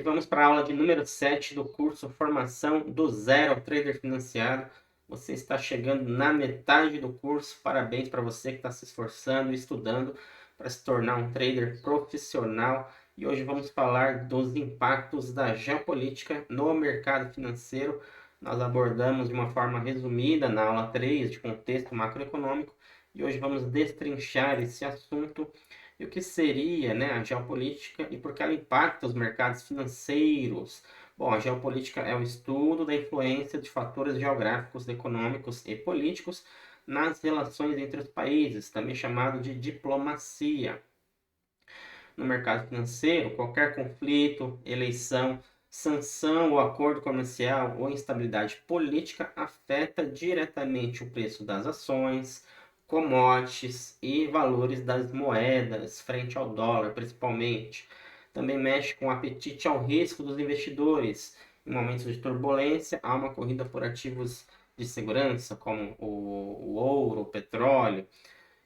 vamos para a aula de número 7 do curso Formação do Zero ao Trader Financiado. Você está chegando na metade do curso. Parabéns para você que está se esforçando e estudando para se tornar um trader profissional. E hoje vamos falar dos impactos da geopolítica no mercado financeiro. Nós abordamos de uma forma resumida na aula 3 de contexto macroeconômico e hoje vamos destrinchar esse assunto e o que seria, né, a geopolítica e por que ela impacta os mercados financeiros. Bom, a geopolítica é o estudo da influência de fatores geográficos, econômicos e políticos nas relações entre os países, também chamado de diplomacia. No mercado financeiro, qualquer conflito, eleição, sanção ou acordo comercial ou instabilidade política afeta diretamente o preço das ações, commodities e valores das moedas frente ao dólar, principalmente. Também mexe com o apetite ao risco dos investidores. Em momentos de turbulência, há uma corrida por ativos de segurança, como o ouro, o petróleo,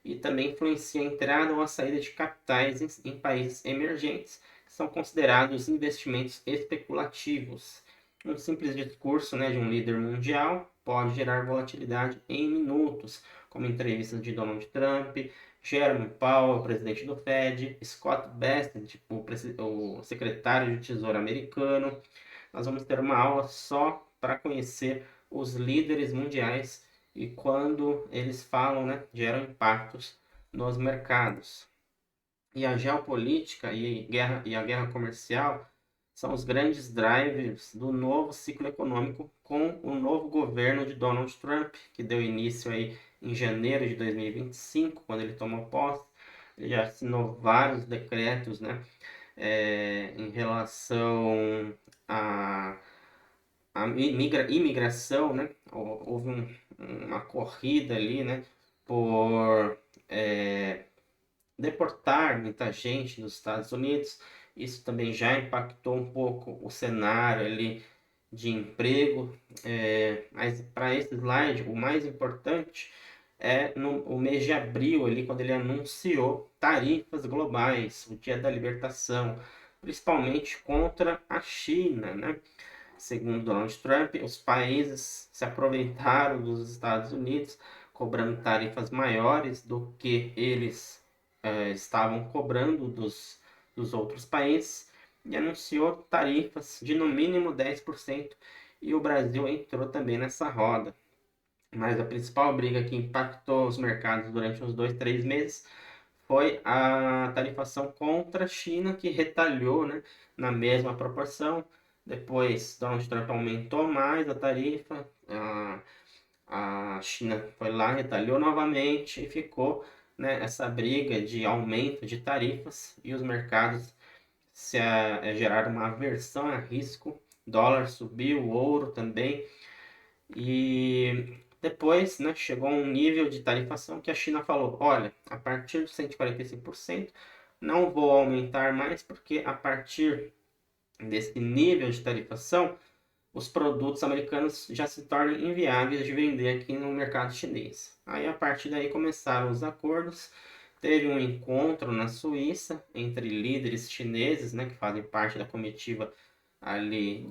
e também influencia a entrada ou a saída de capitais em países emergentes, que são considerados investimentos especulativos. Um simples discurso, né, de um líder mundial pode gerar volatilidade em minutos, como entrevistas de Donald Trump, Jerome Powell, presidente do Fed, Scott Bessent, o secretário de Tesouro americano. Nós vamos ter uma aula só para conhecer os líderes mundiais e quando eles falam, né, geram impactos nos mercados. E a geopolítica e a guerra comercial são os grandes drivers do novo ciclo econômico com o novo governo de Donald Trump, que deu início aí em janeiro de 2025, quando ele tomou posse. Ele já assinou vários decretos, né, em relação a imigração, né? Houve uma corrida ali, né? Por deportar muita gente dos Estados Unidos. Isso também já impactou um pouco o cenário ali de emprego. Mas para esse slide, o mais importante é no mês de abril, ali, quando ele anunciou tarifas globais, o dia da libertação, principalmente contra a China, né? Segundo Donald Trump, os países se aproveitaram dos Estados Unidos, cobrando tarifas maiores do que eles estavam cobrando dos outros países, e anunciou tarifas de no mínimo 10%, e o Brasil entrou também nessa roda. Mas a principal briga que impactou os mercados durante uns 2, 3 meses foi a tarifação contra a China, que retalhou, né, na mesma proporção. Depois, Donald Trump aumentou mais a tarifa, a China foi lá, retalhou novamente e ficou, né, essa briga de aumento de tarifas e os mercados geraram uma aversão a risco. Dólar subiu, o ouro também. E depois, né, chegou a um nível de tarifação que a China falou: olha, a partir de 145%, não vou aumentar mais, porque a partir desse nível de tarifação, os produtos americanos já se tornam inviáveis de vender aqui no mercado chinês. Aí, a partir daí, começaram os acordos. Teve um encontro na Suíça entre líderes chineses, né, que fazem parte da comitiva ali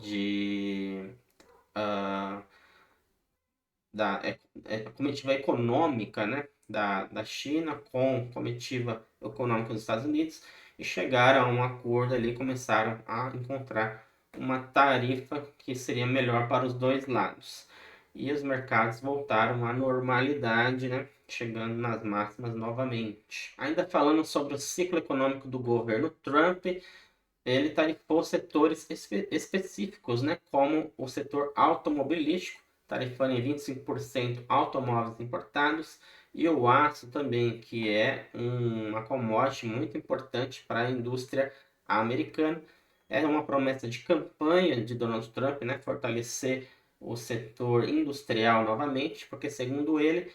uh, da comitiva econômica, né, da China com a comitiva econômica dos Estados Unidos, e chegaram a um acordo ali, começaram a encontrar uma tarifa que seria melhor para os dois lados. E os mercados voltaram à normalidade, né, chegando nas máximas novamente. Ainda falando sobre o ciclo econômico do governo Trump, ele tarifou setores específicos, né, como o setor automobilístico, tarifando em 25% automóveis importados, e o aço também, que é uma commodity muito importante para a indústria americana. Era uma promessa de campanha de Donald Trump, né, fortalecer o setor industrial novamente, porque, segundo ele,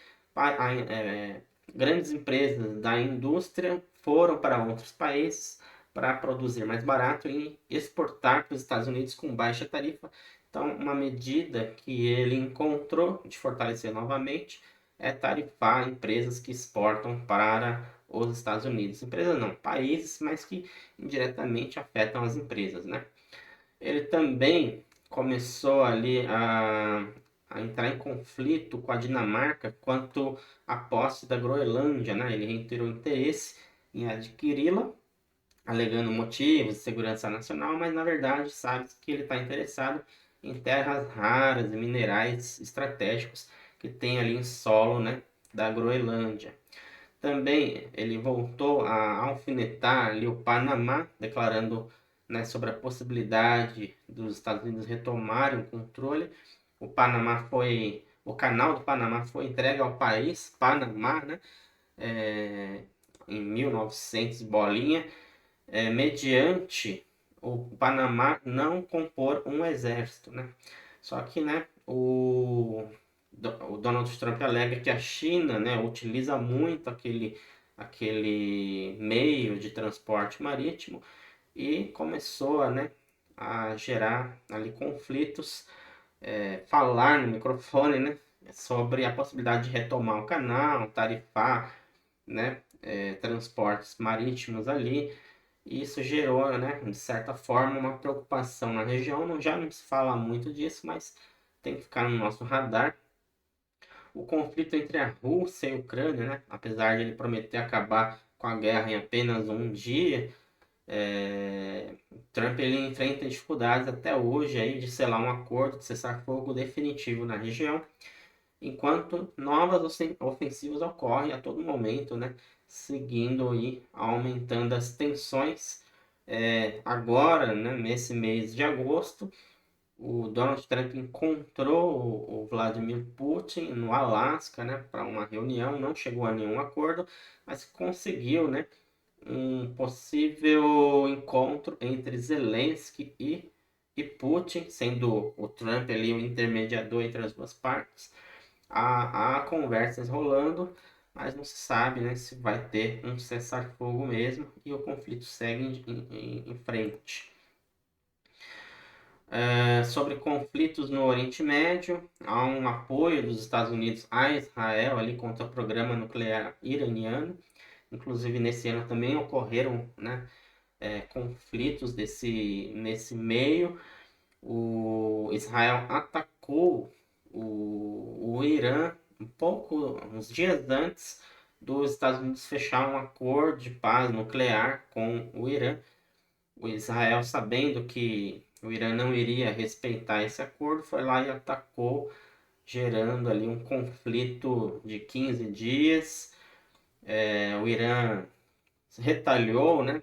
grandes empresas da indústria foram para outros países para produzir mais barato e exportar para os Estados Unidos com baixa tarifa. Então, uma medida que ele encontrou de fortalecer novamente é tarifar empresas que exportam para os Estados Unidos. Empresas não, países, mas que indiretamente afetam as empresas, né? Ele também começou ali a entrar em conflito com a Dinamarca quanto à posse da Groenlândia, né? Ele reiterou interesse em adquiri-la, alegando motivos de segurança nacional, mas na verdade sabe que ele está interessado em terras raras e minerais estratégicos que tem ali em solo, né, da Groenlândia. Também ele voltou a alfinetar ali o Panamá, declarando, né, sobre a possibilidade dos Estados Unidos retomarem o controle. O canal do Panamá foi entregue ao país, Panamá, né, em 1900 bolinha, mediante o Panamá não compor um exército, né? Só que, né, o Donald Trump alega que a China, né, utiliza muito aquele meio de transporte marítimo e começou a, né, a gerar ali conflitos, falar no microfone, né, sobre a possibilidade de retomar o canal, tarifar, né, transportes marítimos ali. E isso gerou, né, de certa forma, uma preocupação na região. Já não se fala muito disso, mas tem que ficar no nosso radar. O conflito entre a Rússia e a Ucrânia, né, apesar de ele prometer acabar com a guerra em apenas um dia, Trump ele enfrenta dificuldades até hoje aí de selar um acordo de cessar-fogo definitivo na região, enquanto novas ofensivas ocorrem a todo momento, né, seguindo e aumentando as tensões. Agora, né, nesse mês de agosto, o Donald Trump encontrou o Vladimir Putin no Alasca, né, para uma reunião, não chegou a nenhum acordo, mas conseguiu, né, um possível encontro entre Zelensky e Putin, sendo o Trump ali o intermediador entre as duas partes. Há conversas rolando, mas não se sabe, né, se vai ter um cessar-fogo mesmo e o conflito segue em frente. Sobre conflitos no Oriente Médio, há um apoio dos Estados Unidos a Israel ali contra o programa nuclear iraniano. Inclusive, nesse ano também ocorreram, né, conflitos nesse meio. O Israel atacou o Irã uns dias antes dos Estados Unidos fechar um acordo de paz nuclear com o Irã. O Israel, sabendo que o Irã não iria respeitar esse acordo, foi lá e atacou, gerando ali um conflito de 15 dias. O Irã retalhou, né?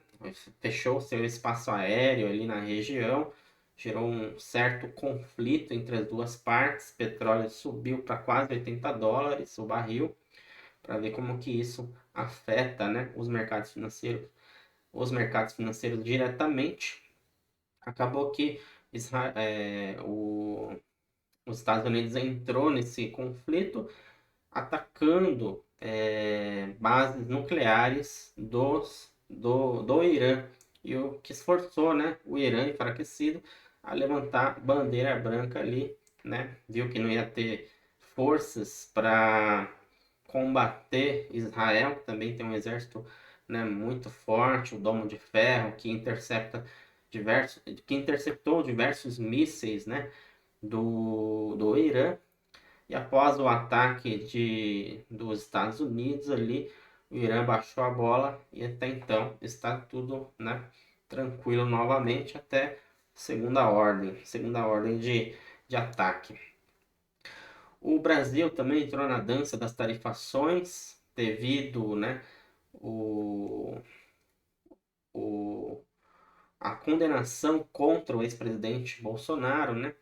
Fechou seu espaço aéreo ali na região, gerou um certo conflito entre as duas partes. O petróleo subiu para quase $80 o barril, para ver como que isso afeta, né, os mercados financeiros diretamente. Acabou que os Estados Unidos entrou nesse conflito atacando bases nucleares do Irã, e o que esforçou, né, o Irã enfraquecido a levantar bandeira branca ali, né, viu que não ia ter forças para combater Israel, que também tem um exército, né, muito forte, o Domo de Ferro, que interceptou diversos mísseis, né, do Irã. E após o ataque dos Estados Unidos ali, o Irã baixou a bola e até então está tudo, né, tranquilo novamente até segunda ordem de ataque. O Brasil também entrou na dança das tarifações devido, né, o, o, a condenação contra o ex-presidente Bolsonaro, né?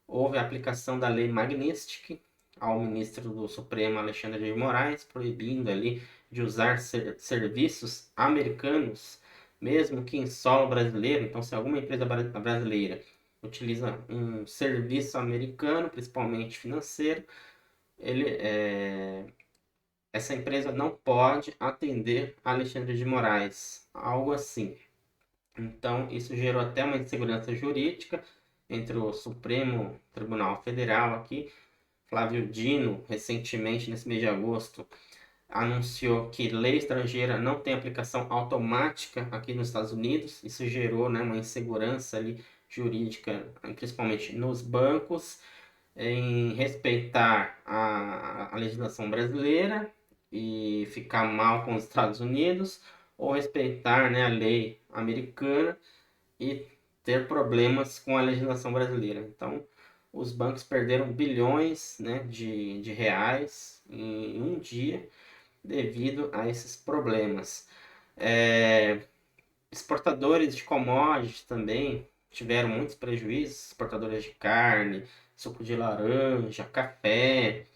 Houve a aplicação da lei Magnitsky ao ministro do Supremo Alexandre de Moraes, proibindo ali de usar serviços americanos, mesmo que em solo brasileiro. Então, se alguma empresa brasileira utiliza um serviço americano, principalmente financeiro, essa empresa não pode atender Alexandre de Moraes, algo assim. Então, isso gerou até uma insegurança jurídica entre o Supremo Tribunal Federal aqui. Flávio Dino, recentemente, nesse mês de agosto, anunciou que lei estrangeira não tem aplicação automática aqui nos Estados Unidos. Isso gerou, né, uma insegurança ali jurídica, principalmente nos bancos, em respeitar a legislação brasileira e ficar mal com os Estados Unidos, ou respeitar, né, a lei americana e ter problemas com a legislação brasileira. Então, os bancos perderam bilhões, né, de reais em um dia devido a esses problemas. Exportadores de commodities também tiveram muitos prejuízos, exportadores de carne, suco de laranja, café,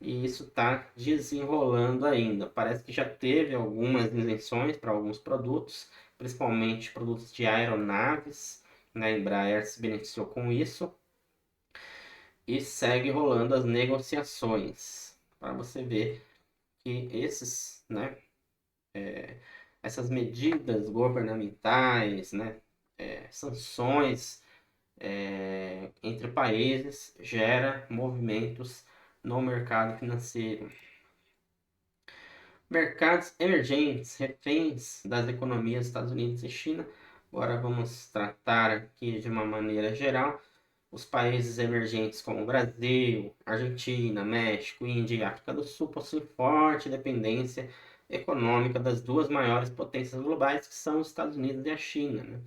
e isso está desenrolando ainda. Parece que já teve algumas isenções para alguns produtos, principalmente produtos de aeronaves, né? A Embraer se beneficiou com isso, e segue rolando as negociações, para você ver que esses, né, essas medidas governamentais, né, sanções entre países gera movimentos no mercado financeiro. Mercados emergentes, reféns das economias dos Estados Unidos e China. Agora vamos tratar aqui de uma maneira geral os países emergentes como Brasil, Argentina, México, Índia e África do Sul possuem forte dependência econômica das duas maiores potências globais, que são os Estados Unidos e a China, né?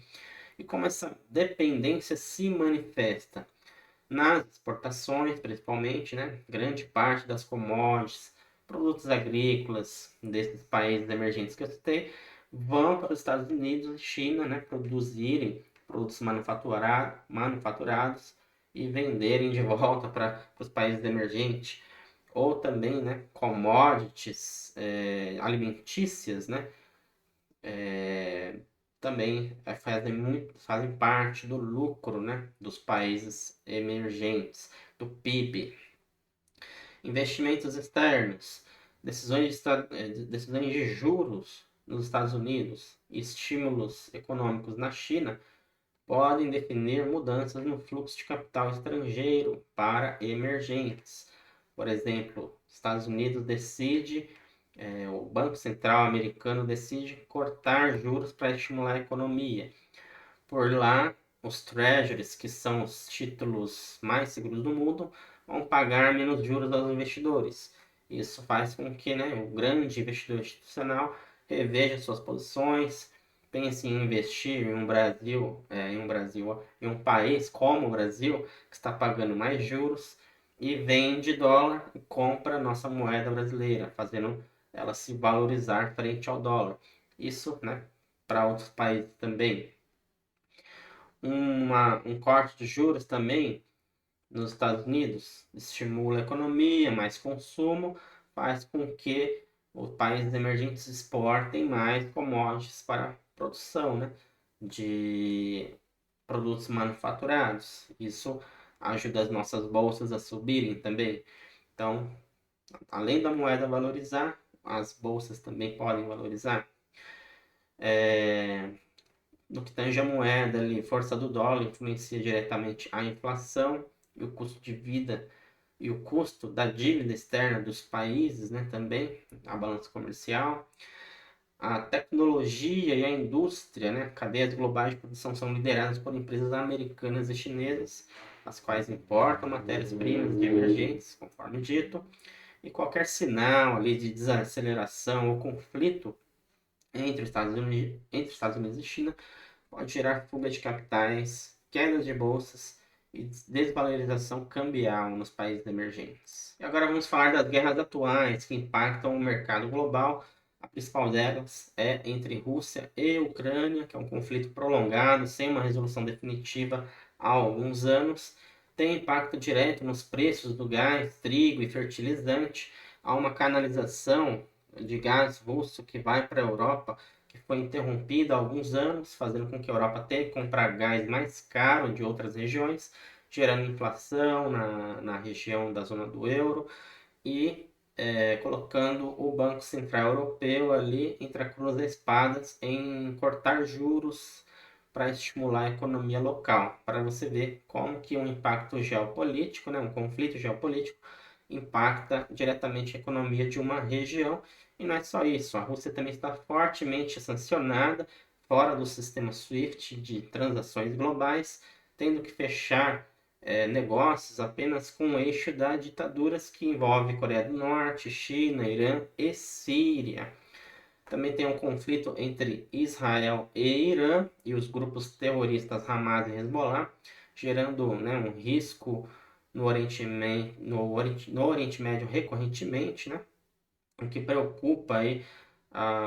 E como essa dependência se manifesta nas exportações, principalmente, né? Grande parte das commodities, produtos agrícolas desses países emergentes que eu citei, vão para os Estados Unidos e China, né? Produzirem produtos manufaturados e venderem de volta para os países emergentes. Ou também, né? Commodities alimentícias, né? Também fazem parte do lucro, né, dos países emergentes, do PIB. Investimentos externos, decisões de juros nos Estados Unidos e estímulos econômicos na China podem definir mudanças no fluxo de capital estrangeiro para emergentes. Por exemplo, Estados Unidos decide o Banco Central americano decide cortar juros para estimular a economia. Por lá, os treasuries, que são os títulos mais seguros do mundo, vão pagar menos juros aos investidores. Isso faz com que, né, o grande investidor institucional reveja suas posições, pense em investir em um país como o Brasil, que está pagando mais juros, e vende dólar e compra nossa moeda brasileira, fazendo ela se valorizar frente ao dólar. Isso, né, para outros países também. Um corte de juros também nos Estados Unidos estimula a economia, mais consumo, faz com que os países emergentes exportem mais commodities para a produção, né, de produtos manufaturados. Isso ajuda as nossas bolsas a subirem também. Então, além da moeda valorizar, as bolsas também podem valorizar. No que tange a moeda ali, força do dólar influencia diretamente a inflação e o custo de vida e o custo da dívida externa dos países, né, também, a balança comercial. A tecnologia e a indústria, né, cadeias globais de produção são lideradas por empresas americanas e chinesas, as quais importam matérias-primas de emergência, conforme dito, e qualquer sinal ali de desaceleração ou conflito entre Estados Unidos e China pode gerar fuga de capitais, quedas de bolsas e desvalorização cambial nos países emergentes. E agora vamos falar das guerras atuais que impactam o mercado global. A principal delas é entre Rússia e Ucrânia, que é um conflito prolongado, sem uma resolução definitiva há alguns anos. Tem impacto direto nos preços do gás, trigo e fertilizante. Há uma canalização de gás russo que vai para a Europa, que foi interrompida há alguns anos, fazendo com que a Europa tenha que comprar gás mais caro de outras regiões, gerando inflação na região da zona do euro e colocando o Banco Central Europeu ali entre a cruz e espadas em cortar juros para estimular a economia local, para você ver como que um impacto geopolítico, né, um conflito geopolítico, impacta diretamente a economia de uma região. E não é só isso, a Rússia também está fortemente sancionada, fora do sistema SWIFT de transações globais, tendo que fechar negócios apenas com o eixo das ditaduras que envolve Coreia do Norte, China, Irã e Síria. Também tem um conflito entre Israel e Irã e os grupos terroristas Hamas e Hezbollah, gerando, né, um risco no Oriente Médio recorrentemente, né, o que preocupa aí,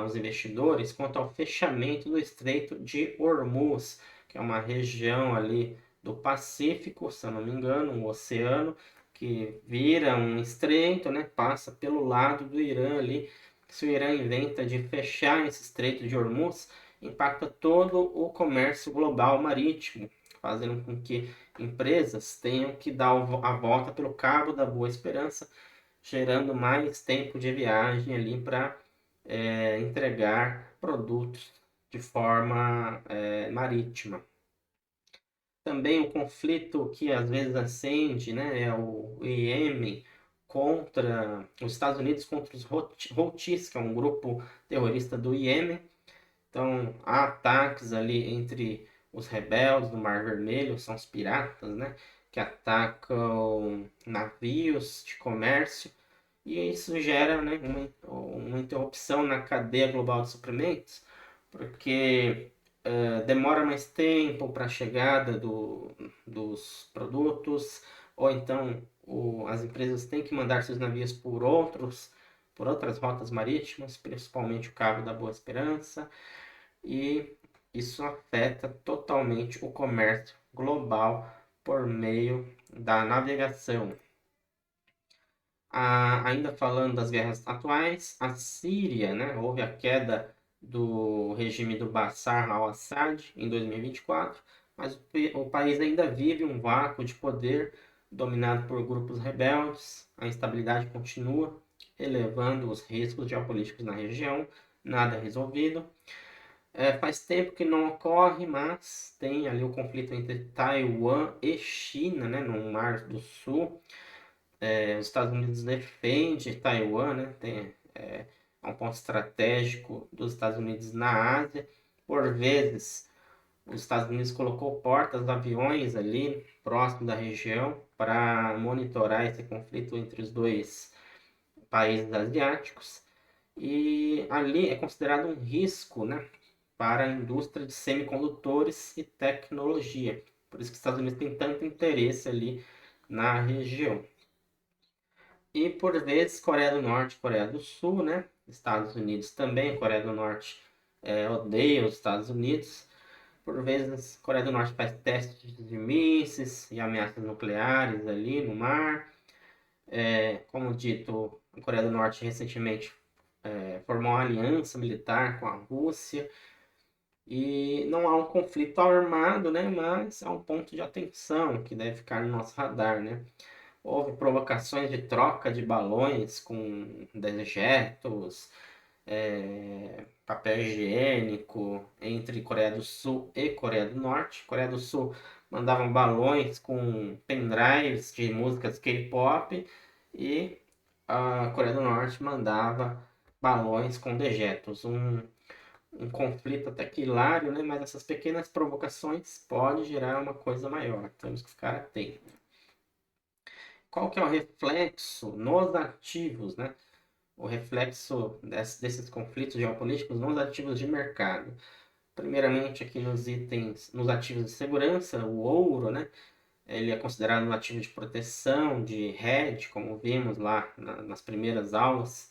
os investidores quanto ao fechamento do Estreito de Hormuz, que é uma região ali do Pacífico, se eu não me engano, um oceano que vira um estreito, né, passa pelo lado do Irã ali. Se o Irã inventa de fechar esse Estreito de Hormuz, impacta todo o comércio global marítimo, fazendo com que empresas tenham que dar a volta pelo Cabo da Boa Esperança, gerando mais tempo de viagem ali para entregar produtos de forma marítima. Também o conflito que às vezes acende, né, é o Iêmen contra os Estados Unidos contra os Houthis, que é um grupo terrorista do Iêmen. Então, há ataques ali entre os rebeldes do Mar Vermelho, são os piratas, né, que atacam navios de comércio, e isso gera, né, uma interrupção na cadeia global de suprimentos, porque demora mais tempo para a chegada dos produtos, ou então as empresas têm que mandar seus navios por outras rotas marítimas, principalmente o Cabo da Boa Esperança, e isso afeta totalmente o comércio global por meio da navegação. Ainda falando das guerras atuais, a Síria, né, houve a queda do regime do Bashar al-Assad em 2024, mas o país ainda vive um vácuo de poder dominado por grupos rebeldes, a instabilidade continua, elevando os riscos geopolíticos na região, nada resolvido. Faz tempo que não ocorre, mas tem ali o conflito entre Taiwan e China, né, no Mar do Sul. Os Estados Unidos defendem Taiwan, né? É um ponto estratégico dos Estados Unidos na Ásia. Por vezes, os Estados Unidos colocou portas-aviões ali próximo da região para monitorar esse conflito entre os dois países asiáticos. E ali é considerado um risco, né, para a indústria de semicondutores e tecnologia. Por isso que os Estados Unidos têm tanto interesse ali na região. E por vezes Coreia do Norte e Coreia do Sul, né? Estados Unidos também, Coreia do Norte odeia os Estados Unidos. Por vezes Coreia do Norte faz testes de mísseis e ameaças nucleares ali no mar. Como dito, a Coreia do Norte recentemente formou uma aliança militar com a Rússia. E não há um conflito armado, né? Mas há um ponto de atenção que deve ficar no nosso radar, né? Houve provocações de troca de balões com dejetos, papel higiênico entre Coreia do Sul e Coreia do Norte. Coreia do Sul mandavam balões com pendrives de músicas K-pop e a Coreia do Norte mandava balões com dejetos. Um conflito até que hilário, né? Mas essas pequenas provocações podem gerar uma coisa maior. Temos que ficar atentos. Qual que é o reflexo nos ativos, né? O reflexo desses conflitos geopolíticos nos ativos de mercado. Primeiramente, aqui nos ativos de segurança, o ouro, né? Ele é considerado um ativo de proteção, de hedge, como vimos lá nas primeiras aulas.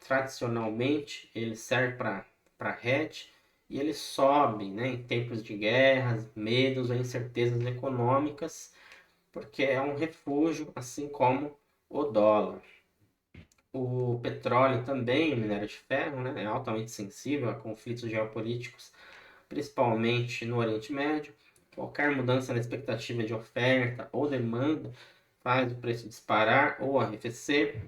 Tradicionalmente, ele serve para hedge e ele sobe, né, em tempos de guerras, medos ou incertezas econômicas, porque é um refúgio, assim como o dólar. O petróleo também, o minério de ferro, né, é altamente sensível a conflitos geopolíticos, principalmente no Oriente Médio. Qualquer mudança na expectativa de oferta ou demanda faz o preço disparar ou arrefecer.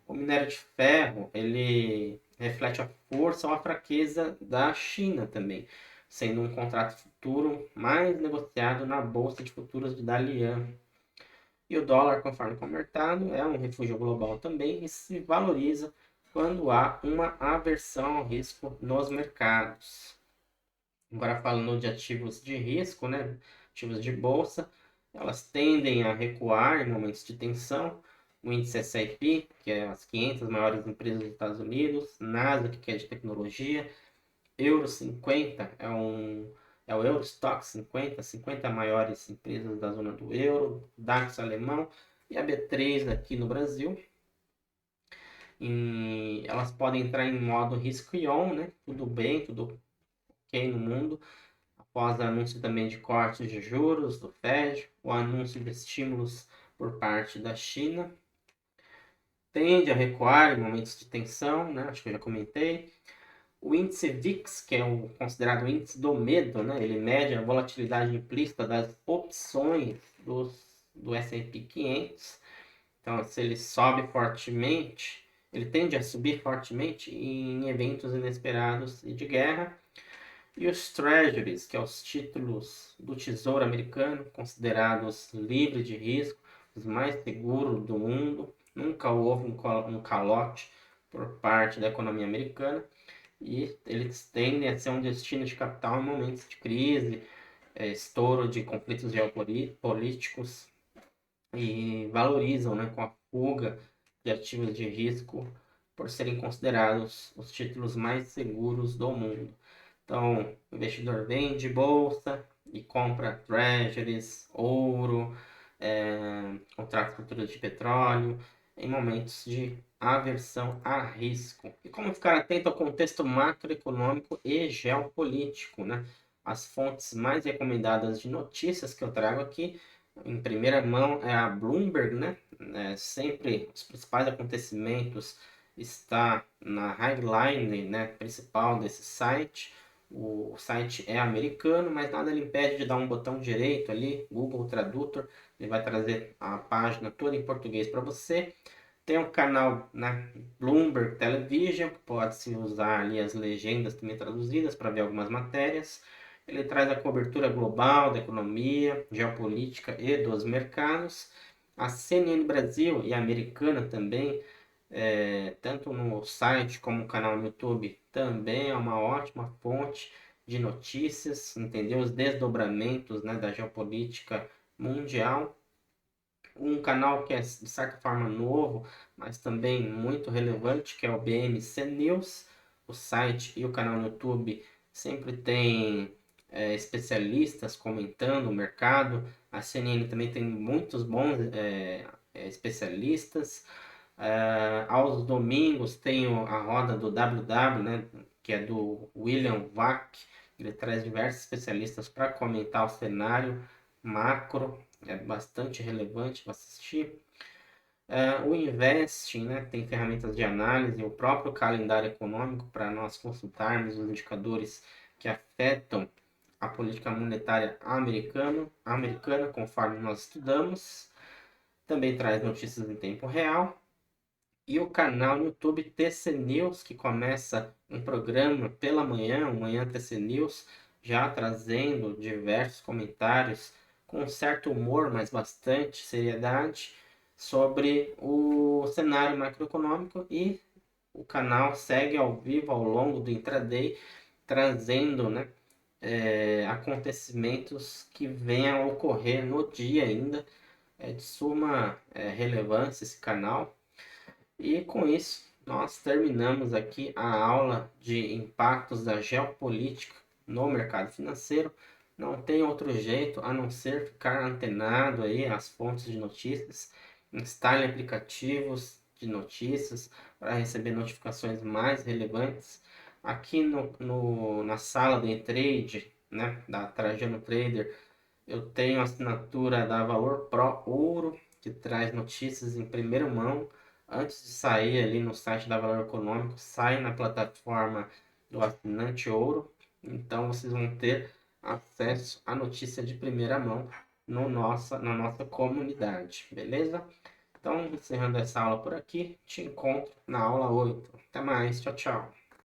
O minério de ferro, ele reflete a força ou a fraqueza da China também, sendo um contrato futuro mais negociado na Bolsa de Futuros de Dalian. E o dólar, conforme convertido, é um refúgio global também e se valoriza quando há uma aversão ao risco nos mercados. Agora falando de ativos de risco, né? ativos de bolsa, elas tendem a recuar em momentos de tensão. O índice S&P, que é as 500 maiores empresas dos Estados Unidos, Nasdaq, que é de tecnologia, Euro 50 é o Eurostock 50, 50 maiores empresas da zona do euro, DAX alemão e a B3 aqui no Brasil. E elas podem entrar em modo risco on, né? Tudo bem, tudo ok no mundo. Após o anúncio também de cortes de juros do Fed, o anúncio de estímulos por parte da China. Tende a recuar em momentos de tensão, né? Acho que eu já comentei. O índice VIX, que é o considerado índice do medo, né? Ele mede a volatilidade implícita das opções do S&P 500. Então, se ele sobe fortemente, ele tende a subir fortemente em eventos inesperados e de guerra. E os Treasuries, que são os títulos do Tesouro Americano, considerados livres de risco, os mais seguros do mundo. Nunca houve um calote por parte da economia americana. E eles tendem a ser um destino de capital em momentos de crise, estouro de conflitos geopolíticos e valorizam, né, com a fuga de ativos de risco por serem considerados os títulos mais seguros do mundo. Então, o investidor vende bolsa e compra treasuries, ouro, contratos futuros de petróleo, em momentos de aversão a risco. E como ficar atento ao contexto macroeconômico e geopolítico, né? As fontes mais recomendadas de notícias que eu trago aqui, em primeira mão, é a Bloomberg, né? Sempre os principais acontecimentos está na headline, né, principal desse site. O site é americano, mas nada lhe impede de dar um botão direito ali, Google Tradutor, ele vai trazer a página toda em português para você. Tem um canal na, né, Bloomberg Television, que pode-se usar ali as legendas também traduzidas para ver algumas matérias. Ele traz a cobertura global da economia, geopolítica e dos mercados. A CNN Brasil e a americana também, tanto no site como no canal no YouTube, também é uma ótima fonte de notícias, entender os desdobramentos, né, da geopolítica mundial. Um canal que é, de certa forma, novo, mas também muito relevante, que é o BMC News. O site e o canal no YouTube sempre tem especialistas comentando o mercado. A CNN também tem muitos bons especialistas. Aos domingos tem a roda do WW, né, que é do William Vac. Ele traz diversos especialistas para comentar o cenário macro, é bastante relevante para assistir. O Investing, né, tem ferramentas de análise, o próprio calendário econômico para nós consultarmos os indicadores que afetam a política monetária americana, conforme nós estudamos. Também traz notícias em tempo real. E o canal no YouTube TC News, que começa um programa pela manhã, o Manhã TC News, já trazendo diversos comentários com um certo humor, mas bastante seriedade, sobre o cenário macroeconômico. E o canal segue ao vivo ao longo do intraday, trazendo, né, acontecimentos que venham a ocorrer no dia ainda. É de suma relevância esse canal. E com isso, nós terminamos aqui a aula de impactos da geopolítica no mercado financeiro. Não tem outro jeito a não ser ficar antenado aí às fontes de notícias. Instale aplicativos de notícias para receber notificações mais relevantes. Aqui na sala de trade, né, da Trajano Trader, eu tenho a assinatura da Valor Pro Ouro, que traz notícias em primeira mão. Antes de sair ali no site da Valor Econômico, sai na plataforma do assinante Ouro. Então vocês vão ter acesso à notícia de primeira mão na nossa comunidade, beleza? Então, encerrando essa aula por aqui, te encontro na aula 8. Até mais, tchau, tchau.